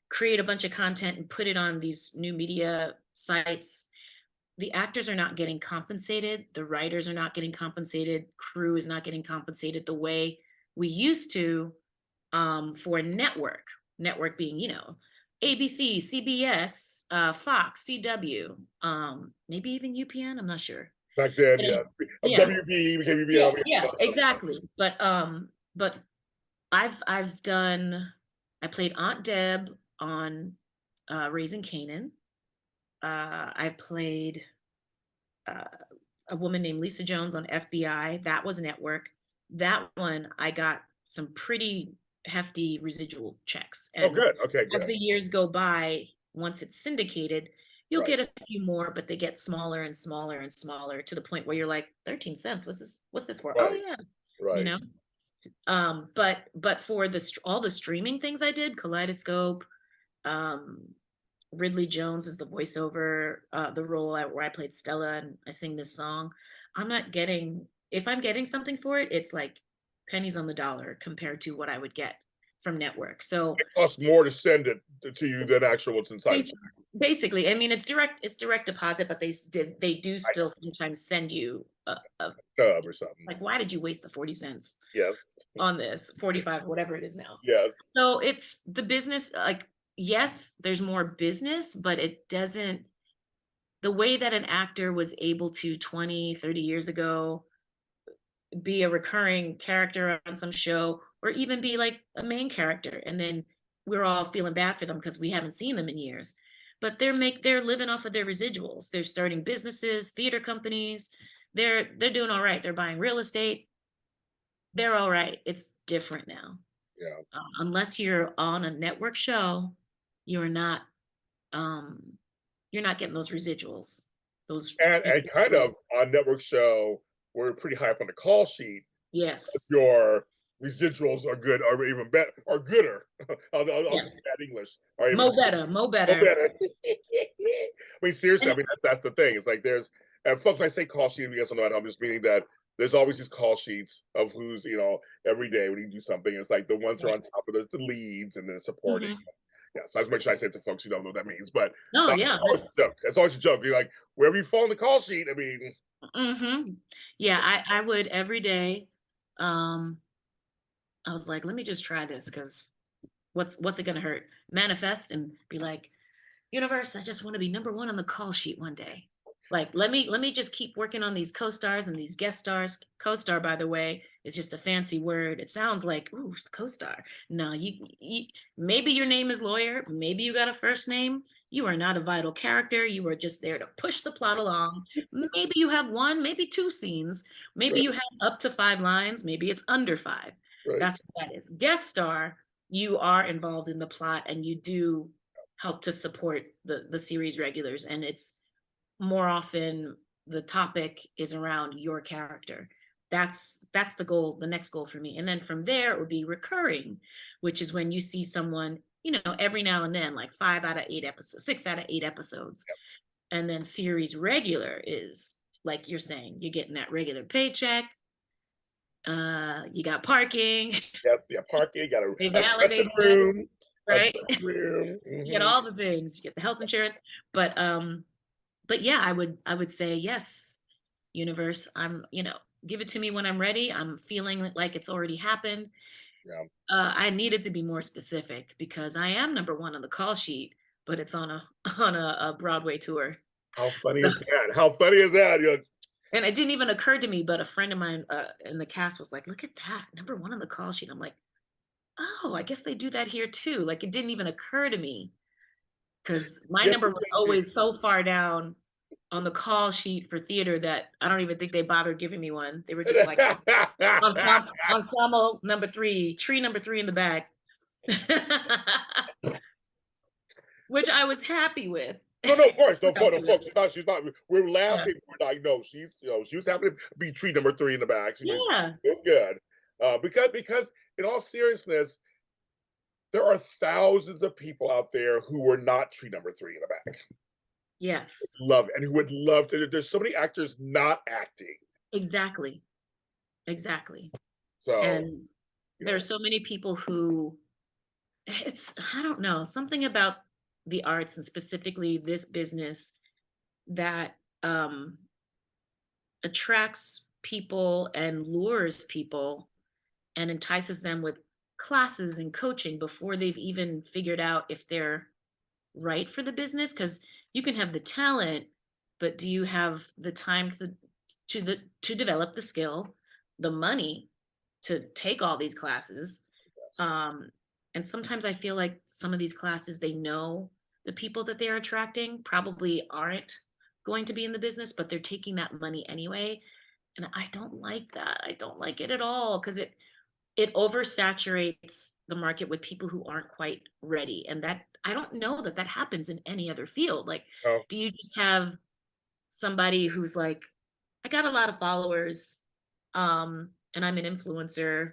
[SPEAKER 2] create a bunch of content and put it on these new media sites, the actors are not getting compensated, the writers are not getting compensated, crew is not getting compensated the way we used to, for network being, ABC, CBS, Fox, CW, maybe even UPN, I'm not sure.
[SPEAKER 1] Back then,
[SPEAKER 2] But
[SPEAKER 1] yeah.
[SPEAKER 2] yeah,
[SPEAKER 1] WB became
[SPEAKER 2] yeah,
[SPEAKER 1] UBN.
[SPEAKER 2] yeah, exactly. But I've done, I played Aunt Deb on Raising Kanan. I played uh, a woman named Lisa Jones on FBI. That was network. That one I got some pretty hefty residual checks.
[SPEAKER 1] Oh,
[SPEAKER 2] And
[SPEAKER 1] good. Okay,
[SPEAKER 2] as
[SPEAKER 1] good.
[SPEAKER 2] the years go by, once it's syndicated, you'll
[SPEAKER 1] Right.
[SPEAKER 2] get a few more, but they get smaller and smaller and smaller, to the point where you're like, 13 cents. What's this for? Oh
[SPEAKER 1] Right.
[SPEAKER 2] yeah. You
[SPEAKER 1] Right.
[SPEAKER 2] know? But for all the streaming things I did, Kaleidoscope, um, Ridley Jones is the voiceover, the role where I played Stella and I sing this song. I'm not getting, if I'm getting something for it, it's like pennies on the dollar compared to what I would get from network. So
[SPEAKER 1] It costs more to send it to you than actual what's inside.
[SPEAKER 2] basically, I mean, it's direct deposit, but they do
[SPEAKER 1] I
[SPEAKER 2] still sometimes send you
[SPEAKER 1] Stub or something.
[SPEAKER 2] like, why did you waste the 40 cents
[SPEAKER 1] Yes.
[SPEAKER 2] on this, 45, whatever it is now?
[SPEAKER 1] Yes.
[SPEAKER 2] So it's the business, like, yes, there's more business, but it doesn't, the way that an actor was able to 20, 30 years ago be a recurring character on some show, or even be like a main character, and then we're all feeling bad for them because we haven't seen them in years. But they're living off of their residuals. They're starting businesses, theater companies. They're doing all right. They're buying real estate. They're all right. It's different now.
[SPEAKER 1] Yeah.
[SPEAKER 2] Unless you're on a network show, you're not um you're not getting those residuals. Those
[SPEAKER 1] And kind
[SPEAKER 2] residuals.
[SPEAKER 1] of on network show, we're pretty high up on the call sheet.
[SPEAKER 2] Yes.
[SPEAKER 1] Your residuals are good, or even better, or gooder. I'll just
[SPEAKER 2] Yes.
[SPEAKER 1] say that English, or even
[SPEAKER 2] Mo better, mo
[SPEAKER 1] oh,
[SPEAKER 2] better.
[SPEAKER 1] better. I mean, seriously, I
[SPEAKER 2] And
[SPEAKER 1] mean that's the thing. It's like there's and folks. When I say call sheet, you guys don't know what I'm just meaning that there's always these call sheets of who's every day when you do something. It's like the ones who are
[SPEAKER 2] right.
[SPEAKER 1] on top of the leads and the supporting.
[SPEAKER 2] Mhm.
[SPEAKER 1] Yeah, so I just make sure I say it to folks who don't know what that means. But
[SPEAKER 2] No,
[SPEAKER 1] it's
[SPEAKER 2] yeah.
[SPEAKER 1] always a joke. It's always a joke. You're like wherever you fall in the call sheet. I mean,
[SPEAKER 2] Yeah, I would every day. Um, I was like, let me just try this because what's it gonna hurt? Manifest and be like, universe, I just want to be number one on the call sheet one day. Like, let me just keep working on these co-stars and these guest stars. Co-star, by the way, is just a fancy word. It sounds like, ooh, co-star. No, you maybe your name is lawyer, maybe you got a first name. You are not a vital character. You are just there to push the plot along. Maybe you have one, maybe two scenes. Maybe
[SPEAKER 1] right,
[SPEAKER 2] you have up to 5 lines. Maybe it's under five.
[SPEAKER 1] right,
[SPEAKER 2] That's what that is. Guest star, you are involved in the plot and you do help to support the series regulars, and it's more often the topic is around your character. That's the goal, the next goal for me. And then from there it would be recurring, which is when you see someone, every now and then, like 5 out of 8 episodes, 6 out of 8 episodes. And then series regular is like you're saying, you're getting that regular paycheck, you got parking,
[SPEAKER 1] yes, yeah, parking, got
[SPEAKER 2] they
[SPEAKER 1] a dressing
[SPEAKER 2] validate you,
[SPEAKER 1] room, a
[SPEAKER 2] right?
[SPEAKER 1] dressing room.
[SPEAKER 2] You get all the things, you get the health insurance. But yeah, I would say yes, universe. Give it to me when I'm ready. I'm feeling like it's already happened.
[SPEAKER 1] Yeah.
[SPEAKER 2] I needed to be more specific because I am number one on the call sheet, but it's on a on a Broadway tour.
[SPEAKER 1] How funny
[SPEAKER 2] So,
[SPEAKER 1] is that? How funny is that?
[SPEAKER 2] and it didn't even occur to me, but a friend of mine in the cast was like, "Look at that, number one on the call sheet." I'm like, "Oh, I guess they do that here too." Like it didn't even occur to me because my
[SPEAKER 1] Yes,
[SPEAKER 2] number
[SPEAKER 1] it
[SPEAKER 2] was
[SPEAKER 1] takes you.
[SPEAKER 2] always so far down on the call sheet for theater that I don't even think they bothered giving me one. They were just like ensemble number three, tree number three in the back, which I was happy with.
[SPEAKER 1] No, no, of course, no,
[SPEAKER 2] Happy
[SPEAKER 1] no,
[SPEAKER 2] with.
[SPEAKER 1] folks. She's not. We're
[SPEAKER 2] Yeah,
[SPEAKER 1] laughing. We're like, no, she was happy to be tree number three in the back. She was,
[SPEAKER 2] yeah,
[SPEAKER 1] it was good. Because in all seriousness, there are thousands of people out there who were not tree number three in the back.
[SPEAKER 2] yes,
[SPEAKER 1] Love and who would love to. There's so many actors not acting.
[SPEAKER 2] exactly, exactly.
[SPEAKER 1] So
[SPEAKER 2] And
[SPEAKER 1] you
[SPEAKER 2] there are
[SPEAKER 1] know,
[SPEAKER 2] so many people who I don't know, something about the arts and specifically this business that attracts people and lures people and entices them with classes and coaching before they've even figured out if they're right for the business, because you can have the talent, but do you have the time to develop the skill, the money to take all these classes?
[SPEAKER 1] yes,
[SPEAKER 2] um and sometimes I feel like some of these classes, they know the people that they're attracting probably aren't going to be in the business, but they're taking that money anyway. And I don't like that. I don't like it at all because it oversaturates the market with people who aren't quite ready. And that I don't know that that happens in any other field. Like,
[SPEAKER 1] no,
[SPEAKER 2] do you just have somebody who's like, I got a lot of followers, and I'm an influencer,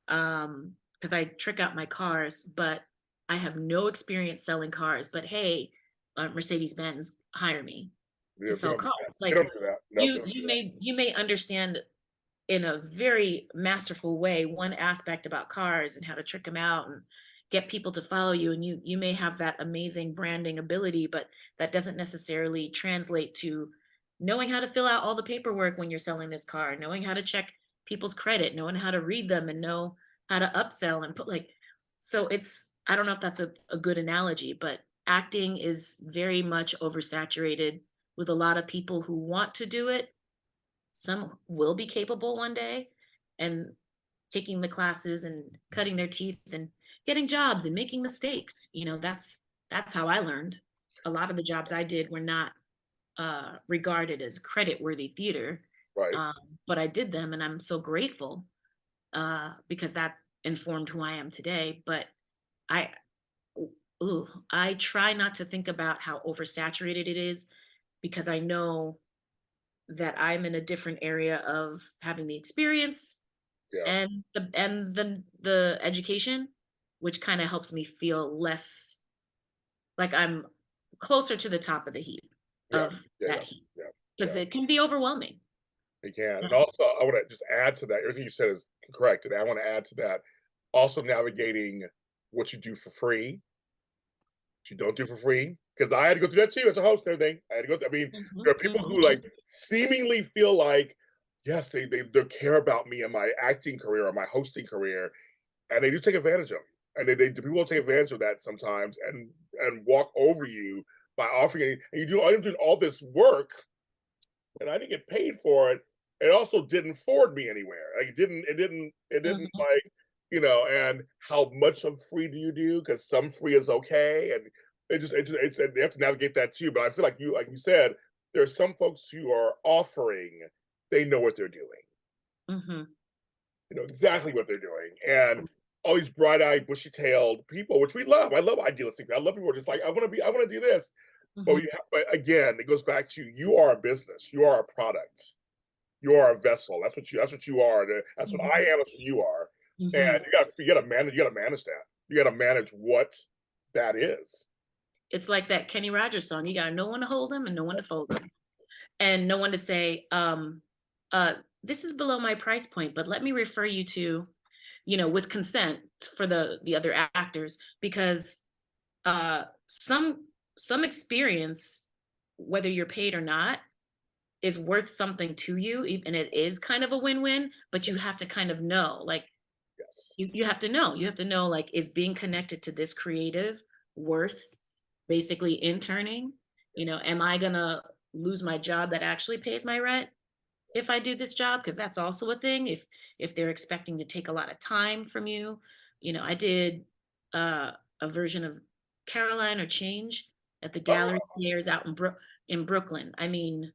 [SPEAKER 2] because I trick out my cars, but I have no experience selling cars. But hey, Mercedes Benz, hire me to
[SPEAKER 1] yeah, they
[SPEAKER 2] sell
[SPEAKER 1] don't do that.
[SPEAKER 2] cars.
[SPEAKER 1] They
[SPEAKER 2] Like
[SPEAKER 1] don't do that. No, they
[SPEAKER 2] you,
[SPEAKER 1] don't do
[SPEAKER 2] you
[SPEAKER 1] that.
[SPEAKER 2] may you may understand in a very masterful way one aspect about cars and how to trick them out and get people to follow you, and you may have that amazing branding ability, but that doesn't necessarily translate to knowing how to fill out all the paperwork when you're selling this car, knowing how to check people's credit, knowing how to read them and know how to upsell and put like. So it's, I don't know if that's a good analogy, but acting is very much oversaturated with a lot of people who want to do it. Some will be capable one day and taking the classes and cutting their teeth and getting jobs and making mistakes. That's how I learned. A lot of the jobs I did were not regarded as credit worthy theater,
[SPEAKER 1] Right.
[SPEAKER 2] um, but I did them and I'm so grateful, because that informed who I am today. But I, I try not to think about how oversaturated it is, because I know that I'm in a different area of having the experience
[SPEAKER 1] Yeah.
[SPEAKER 2] and the education, which kind of helps me feel less like I'm closer to the top of the heap
[SPEAKER 1] Yeah.
[SPEAKER 2] of
[SPEAKER 1] Yeah.
[SPEAKER 2] that
[SPEAKER 1] Yeah.
[SPEAKER 2] heap,
[SPEAKER 1] Yeah.
[SPEAKER 2] because
[SPEAKER 1] Yeah.
[SPEAKER 2] it can be overwhelming.
[SPEAKER 1] You can.
[SPEAKER 2] Yeah.
[SPEAKER 1] And also, I want to just add to that. Everything you said is correct. And I want to add to that. Also, navigating what you do for free, what you don't do for free. Because I had to go through that too as a host and everything. I had to go. I mean,
[SPEAKER 2] Mhm,
[SPEAKER 1] there are people
[SPEAKER 2] mhm,
[SPEAKER 1] who like seemingly feel like, yes, they care about me and my acting career or my hosting career, and they do take advantage of you. And they people will take advantage of that sometimes and walk over you by offering. And you do I'm doing all this work and I didn't get paid for it. It also didn't forward me anywhere. Like it didn't
[SPEAKER 2] mhm,
[SPEAKER 1] like, and how much of free do you do? Because some free is okay. And it's they have to navigate that too. But I feel like you said, there's some folks who are offering, they know what they're doing.
[SPEAKER 2] mhm,
[SPEAKER 1] They know exactly what they're doing. And all these bright-eyed, bushy-tailed people, which we love. I love idealistic. I love people who are just like, I want to do this. But,
[SPEAKER 2] mhm,
[SPEAKER 1] but again, it goes back to, you are a business. You are a product. You are a vessel. That's what you are. That's what I
[SPEAKER 2] mhm,
[SPEAKER 1] am. That's what you are. And
[SPEAKER 2] mhm.
[SPEAKER 1] you gotta manage that. You gotta manage what that is.
[SPEAKER 2] It's like that Kenny Rogers song. You got no one to hold them and no one to fold them, and no one to say, uh, "This is below my price point, but let me refer you to," with consent for the other actors, because some experience, whether you're paid or not, is worth something to you, and it is kind of a win-win. But you have to kind of know, like,
[SPEAKER 1] Yes.
[SPEAKER 2] you have to know, like, is being connected to this creative worth basically interning?
[SPEAKER 1] Yes.
[SPEAKER 2] Am I gonna lose my job that actually pays my rent if I do this job? Because that's also a thing. If they're expecting to take a lot of time from you. I did uh, a version of Caroline or Change at the Gallery
[SPEAKER 1] Oh,
[SPEAKER 2] Theaters out in Brooklyn. I mean,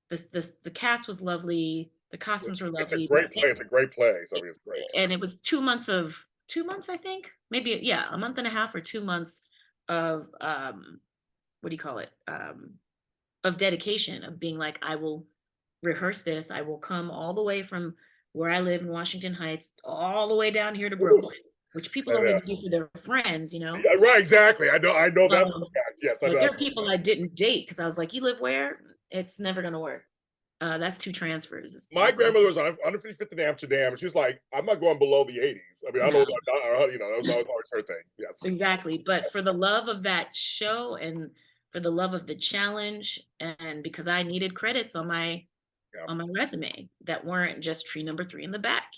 [SPEAKER 2] the cast was lovely, the costumes were
[SPEAKER 1] it's a
[SPEAKER 2] lovely,
[SPEAKER 1] great play. It's a great play. So I mean, it's great.
[SPEAKER 2] and it was 2 months, I think, maybe, yeah, a month and a half or 2 months of what do you call it? Of dedication, of being like, I will rehearse this. I will come all the way from where I live in Washington Heights, all the way down here to
[SPEAKER 1] Ooh,
[SPEAKER 2] Brooklyn, which people
[SPEAKER 1] and,
[SPEAKER 2] don't even do for their friends.
[SPEAKER 1] yeah, right, exactly. I know that's
[SPEAKER 2] Um,
[SPEAKER 1] the fact. Yes, I
[SPEAKER 2] but
[SPEAKER 1] know
[SPEAKER 2] there
[SPEAKER 1] that's
[SPEAKER 2] are
[SPEAKER 1] the
[SPEAKER 2] people I
[SPEAKER 1] fact.
[SPEAKER 2] didn't date because I was like, you live where? It's never gonna work. That's two transfers.
[SPEAKER 1] My grandmother was on 155th in Amsterdam, and she was like, "I'm not going below the 80s." I mean, I don't know,
[SPEAKER 2] No.
[SPEAKER 1] that was always her thing. Yes.
[SPEAKER 2] Exactly. But for the love of that show, and for the love of the challenge, and because I needed credits on my
[SPEAKER 1] Yeah.
[SPEAKER 2] resume that weren't just tree number 3 in the back.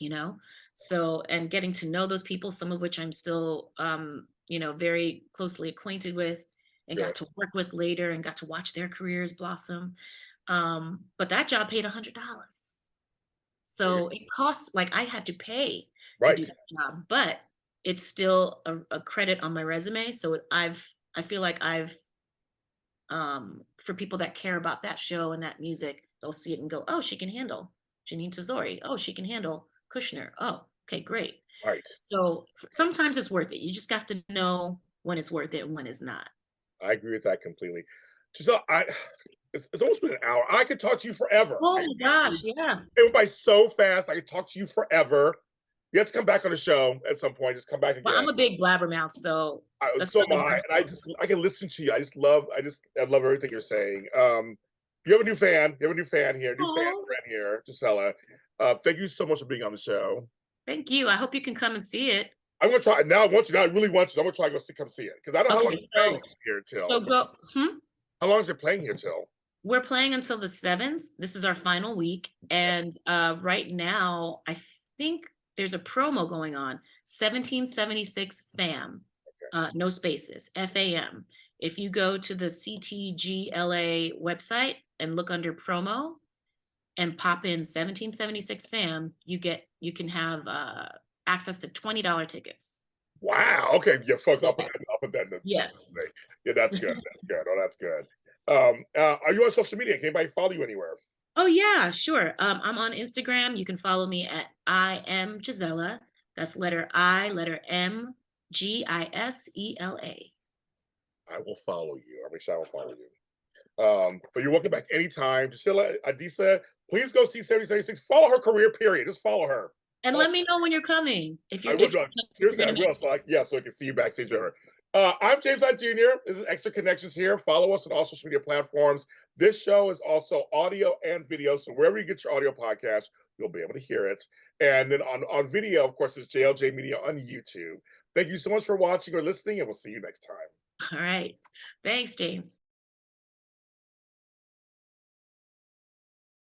[SPEAKER 2] So, and getting to know those people, some of which I'm still very closely acquainted with, and got
[SPEAKER 1] Good.
[SPEAKER 2] to work with later, and got to watch their careers blossom. But that job paid $100.
[SPEAKER 1] There you
[SPEAKER 2] So it costs, like, I had to pay
[SPEAKER 1] go.
[SPEAKER 2] to do
[SPEAKER 1] Right.
[SPEAKER 2] that job, but it's still a credit on my resume. So I feel like for people that care about that show and that music, they'll see it and go, oh, she can handle Janine Tazori. Oh, she can handle Kushner. Oh, okay, great.
[SPEAKER 1] Right.
[SPEAKER 2] So sometimes it's worth it. You just have to know when it's worth it and when it's not.
[SPEAKER 1] I agree with that completely. Giselle, it's almost been an hour. I could talk to you forever.
[SPEAKER 2] Oh my gosh, yeah.
[SPEAKER 1] It went by so fast. I could talk to you forever. You have to come back on the show at some point. Just come back
[SPEAKER 2] Well,
[SPEAKER 1] again.
[SPEAKER 2] I'm a big blabbermouth, so that's
[SPEAKER 1] So am
[SPEAKER 2] probably
[SPEAKER 1] I,
[SPEAKER 2] why.
[SPEAKER 1] and I can listen to you. I love everything you're saying. You have a new fan. You have a new fan here, new fan
[SPEAKER 2] Oh,
[SPEAKER 1] friend here, Gisela. Thank you so much for being on the show.
[SPEAKER 2] thank you. I hope you can come and see it.
[SPEAKER 1] I'm gonna try now. I want you. Now I really want you. I'm gonna try to come see it because I don't know how long
[SPEAKER 2] Okay,
[SPEAKER 1] it's playing here
[SPEAKER 2] so
[SPEAKER 1] till.
[SPEAKER 2] go.
[SPEAKER 1] How long is it playing here till?
[SPEAKER 2] We're playing until the 7th. This is our final week. And right now, I think there's a promo going on. 1776 FAM, no spaces, FAM. If you go to the CTGLA website and look under promo and pop in 1776 FAM, you can have access to $20 tickets.
[SPEAKER 1] Wow. Okay. Yeah, folks. I'll
[SPEAKER 2] Yes.
[SPEAKER 1] put that in the
[SPEAKER 2] Yes.
[SPEAKER 1] thing. Yeah, that's good. That's good. Oh, that's good. Are you on social media? Can anybody follow you anywhere?
[SPEAKER 2] Oh yeah, sure. I'm on Instagram. You can follow me at I am Gisela. That's letter I, letter M, Gisela.
[SPEAKER 1] I will follow you. I'll make sure I will follow you. But you're welcome back anytime. Gisela Adisa, please go see 7076. Follow her career, period. Just follow her.
[SPEAKER 2] And
[SPEAKER 1] Follow
[SPEAKER 2] let me know when you're coming. If
[SPEAKER 1] I
[SPEAKER 2] you're
[SPEAKER 1] will.
[SPEAKER 2] if you're
[SPEAKER 1] Seriously, I
[SPEAKER 2] gonna
[SPEAKER 1] will.
[SPEAKER 2] make
[SPEAKER 1] So, so I can see you backstage with her. I'm James Lott Jr. This is Extra Connections here. Follow us on all social media platforms. This show is also audio and video. So wherever you get your audio podcast, you'll be able to hear it. And then on video, of course, it's JLJ Media on YouTube. Thank you so much for watching or listening, and we'll see you next time.
[SPEAKER 2] All right. Thanks, James.